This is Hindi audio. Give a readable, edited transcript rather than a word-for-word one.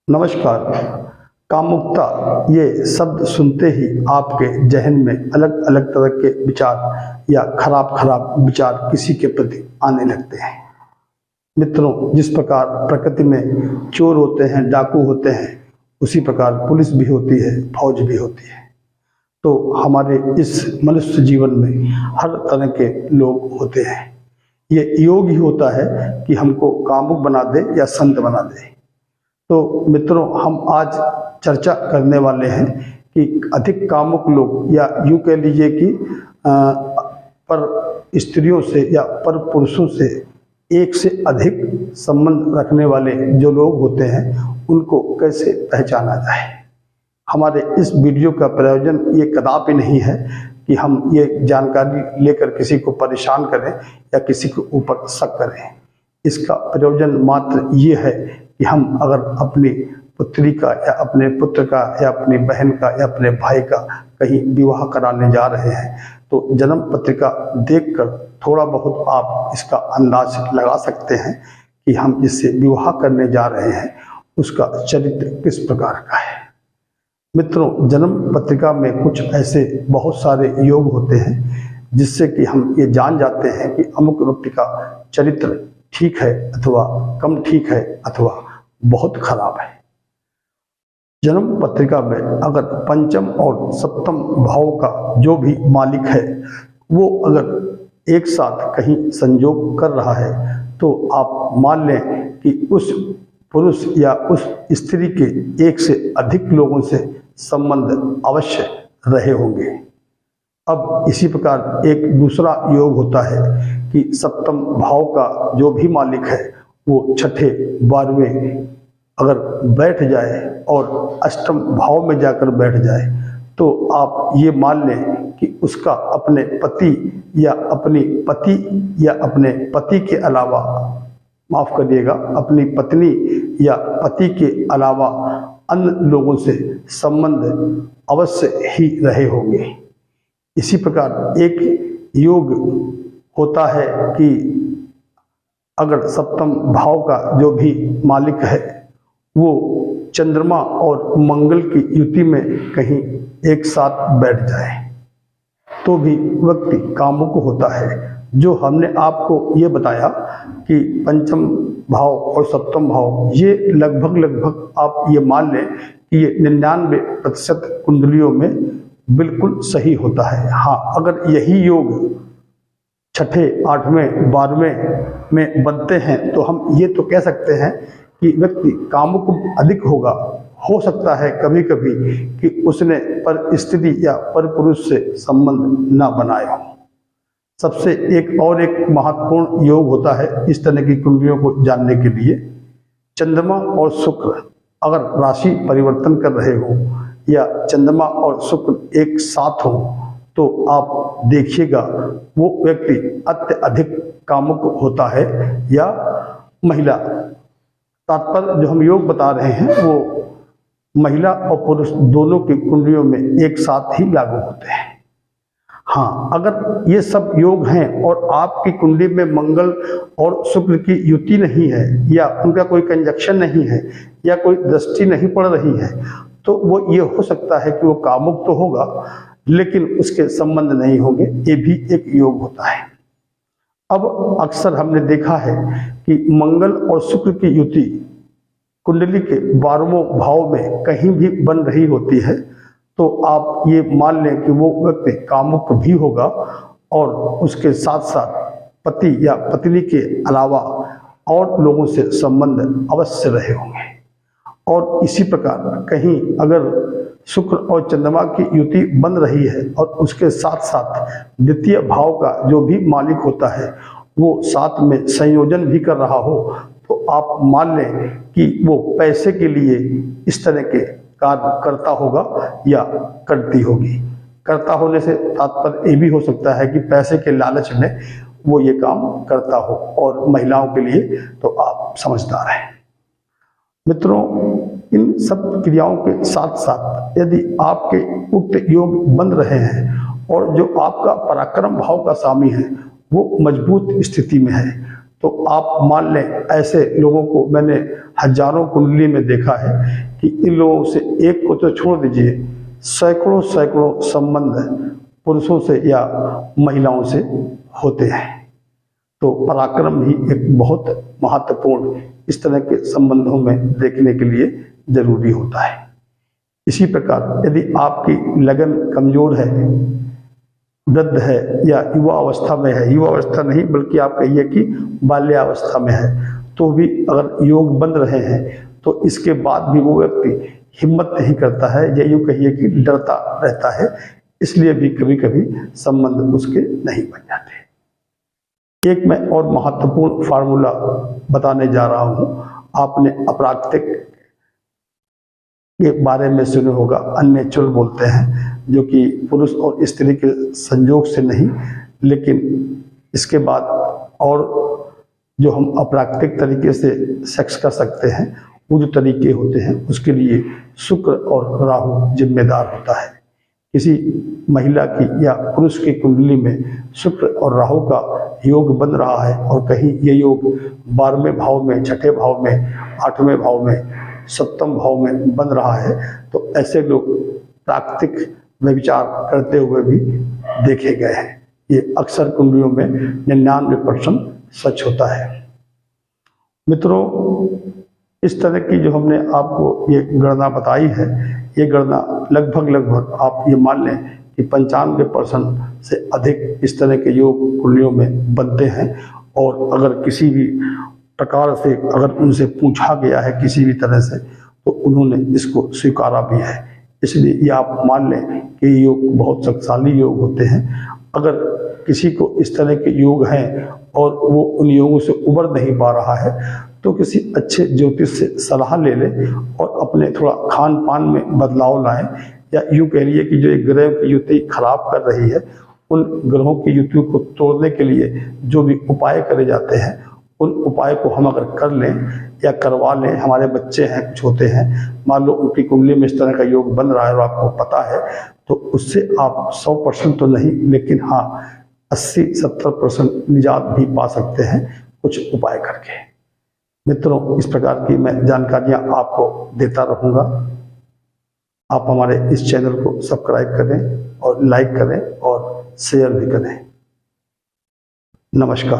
नमस्कार। कामुकता ये शब्द सुनते ही आपके जहन में अलग अलग तरह के विचार या खराब विचार किसी के प्रति आने लगते हैं। मित्रों, जिस प्रकार प्रकृति में चोर होते हैं, डाकू होते हैं, उसी प्रकार पुलिस भी होती है, फौज भी होती है। तो हमारे इस मनुष्य जीवन में हर तरह के लोग होते हैं। ये योग ही होता है कि हमको कामुक बना दे या संत बना दे। तो मित्रों, हम आज चर्चा करने वाले हैं कि अधिक कामुक लोग या यूँ कह लीजिए कि पर स्त्रियों से या पर पुरुषों से एक से अधिक संबंध रखने वाले जो लोग होते हैं उनको कैसे पहचाना जाए। हमारे इस वीडियो का प्रयोजन ये कदापि नहीं है कि हम ये जानकारी लेकर किसी को परेशान करें या किसी के ऊपर शक करें। इसका प्रयोजन मात्र ये है कि हम अगर अपनी पुत्री का या अपने पुत्र का या अपनी बहन का या अपने भाई का कहीं विवाह कराने जा रहे हैं तो जन्म पत्रिका देखकर थोड़ा बहुत आप इसका अंदाज लगा सकते हैं कि हम जिससे विवाह करने जा रहे हैं उसका चरित्र किस प्रकार का है। मित्रों, जन्म पत्रिका में कुछ ऐसे बहुत सारे योग होते हैं जिससे कि हम ये जान जाते हैं कि अमुक व्यक्ति का चरित्र ठीक है अथवा कम ठीक है अथवा बहुत खराब है। जन्म पत्रिका में अगर पंचम और सप्तम भाव का जो भी मालिक है वो अगर एक साथ कहीं संयोग कर रहा है तो आप मान लें कि उस पुरुष या उस स्त्री के एक से अधिक लोगों से संबंध अवश्य रहे होंगे। अब इसी प्रकार एक दूसरा योग होता है कि सप्तम भाव का जो भी मालिक है वो छठे 12वें अगर बैठ जाए और अष्टम भाव में जाकर बैठ जाए तो आप ये मान लें कि उसका अपने पति या अपनी पति या अपने पति के अलावा, माफ करिएगा, अपनी पत्नी या पति के अलावा अन्य लोगों से संबंध अवश्य ही रहे होंगे। इसी प्रकार एक योग होता है कि अगर सप्तम भाव का जो भी मालिक है वो चंद्रमा और मंगल की युति में कहीं एक साथ बैठ जाए तो भी व्यक्ति कामुक होता है। जो हमने आपको ये बताया कि पंचम भाव और सप्तम भाव ये लगभग आप ये मान लें कि ये 99% कुंडलियों में बिल्कुल सही होता है। हाँ, अगर यही योग छठे 8वें 12वें में बनते हैं तो हम ये तो कह सकते हैं कि व्यक्ति कामुक अधिक होगा। हो सकता है कभी कभी कि उसने पर स्त्री या पर पुरुष से संबंध न बनाए हो। सबसे एक महत्वपूर्ण योग होता है इस तरह की कुंडलियों को जानने के लिए। चंद्रमा और शुक्र अगर राशि परिवर्तन कर रहे हो या चंद्रमा और शुक्र एक साथ हो तो आप देखिएगा वो व्यक्ति अत्यधिक कामुक होता है या महिला। तात्पर्य जो हम योग बता रहे हैं वो महिला और पुरुष दोनों की कुंडलियों में एक साथ ही लागू होते हैं। हाँ, अगर ये सब योग हैं और आपकी कुंडली में मंगल और शुक्र की युति नहीं है या उनका कोई कंजक्शन नहीं है या कोई दृष्टि नहीं पड़ रही है तो वो ये हो सकता है कि वो कामुक तो होगा लेकिन उसके संबंध नहीं होंगे। ये भी एक योग होता है। अब अक्सर हमने देखा है कि मंगल और शुक्र की युति कुंडली के 12वें भाव में कहीं भी बन रही होती है तो आप ये मान लें कि वो व्यक्ति कामुक भी होगा और उसके साथ साथ पति या पत्नी के अलावा और लोगों से संबंध अवश्य रहे होंगे। और इसी प्रकार कहीं अगर शुक्र और चंद्रमा की युति बन रही है और उसके साथ साथ द्वितीय भाव का जो भी मालिक होता है वो साथ में संयोजन भी कर रहा हो तो आप मान लें कि वो पैसे के लिए इस तरह के कार्य करता होगा या करती होगी। करता होने से तात्पर्य ये भी हो सकता है कि पैसे के लालच में वो ये काम करता हो और महिलाओं के लिए तो आप समझदार हैं। मित्रों, इन सब क्रियाओं के साथ साथ यदि आपके उक्त योग बन रहे हैं और जो आपका पराक्रम भाव का स्वामी है वो मजबूत स्थिति में है तो आप मान लें ऐसे लोगों को मैंने हजारों कुंडली में देखा है कि इन लोगों से एक को तो छोड़ दीजिए, सैकड़ों सैकड़ों संबंध पुरुषों से या महिलाओं से होते हैं। तो पराक्रम भी एक बहुत महत्वपूर्ण इस तरह के संबंधों में देखने के लिए जरूरी होता है। इसी प्रकार यदि आपकी लगन कमजोर है, वृद्ध है या युवा अवस्था में है, युवा अवस्था नहीं बल्कि आप कहिए कि बाल्यावस्था में है, तो भी अगर योग बन रहे हैं तो इसके बाद भी वो व्यक्ति हिम्मत नहीं करता है या यूँ कहिए कि डरता रहता है, इसलिए भी कभी कभी संबंध उसके नहीं बन जाते। एक मैं और महत्वपूर्ण फार्मूला बताने जा रहा हूँ। आपने अप्राकृतिक के बारे में सुने होगा, अननेचुरल बोलते हैं, जो कि पुरुष और स्त्री के संयोग से नहीं, लेकिन इसके बाद और जो हम अप्राकृतिक तरीके से सेक्स कर सकते हैं वो जो तरीके होते हैं उसके लिए शुक्र और राहु जिम्मेदार होता है। किसी महिला की या पुरुष की कुंडली में शुक्र और राहु का योग बन रहा है और कहीं ये योग 12वें भाव में, छठे भाव में, 8वें भाव में, 7वें भाव में बन रहा है, तो ऐसे लोग प्राकृतिक व्यभिचार करते हुए भी देखे गए हैं। ये अक्सर कुंडलियों में 99% सच होता है। मित्रों, इस तरह की जो हमने आपको ये गणना बताई है, ये गणना लगभग आप ये मान लें कि 95% से अधिक इस तरह के योग कुंडलियों में बनते हैं। और अगर किसी भी प्रकार से अगर उनसे पूछा गया है किसी भी तरह से, तो उन्होंने इसको स्वीकारा भी है। इसलिए ये आप मान लें कि ये योग बहुत शक्तिशाली योग होते हैं। अगर किसी को इस तरह के योग हैं और वो उन योगों से उबर नहीं पा रहा है, तो किसी अच्छे ज्योतिष से सलाह ले ले और अपने थोड़ा खान पान में बदलाव लाएं, या यूँ कह लीजिए कि जो एक ग्रह की युति खराब कर रही है, उन ग्रहों की युति को तोड़ने के लिए जो भी उपाय करे जाते हैं, उन उपाय को हम अगर कर लें या करवा लें, हमारे बच्चे हैं कुछ होते हैं, मान लो उनकी कुंडली में इस तरह का योग बन रहा है और आपको पता है, तो उससे आप 100% तो नहीं, लेकिन हाँ 80-70% निजात भी पा सकते हैं कुछ उपाय करके। मित्रों, इस प्रकार की मैं जानकारियाँ आपको देता रहूँगा। आप हमारे इस चैनल को सब्सक्राइब करें और लाइक करें और शेयर भी करें। नमस्कार।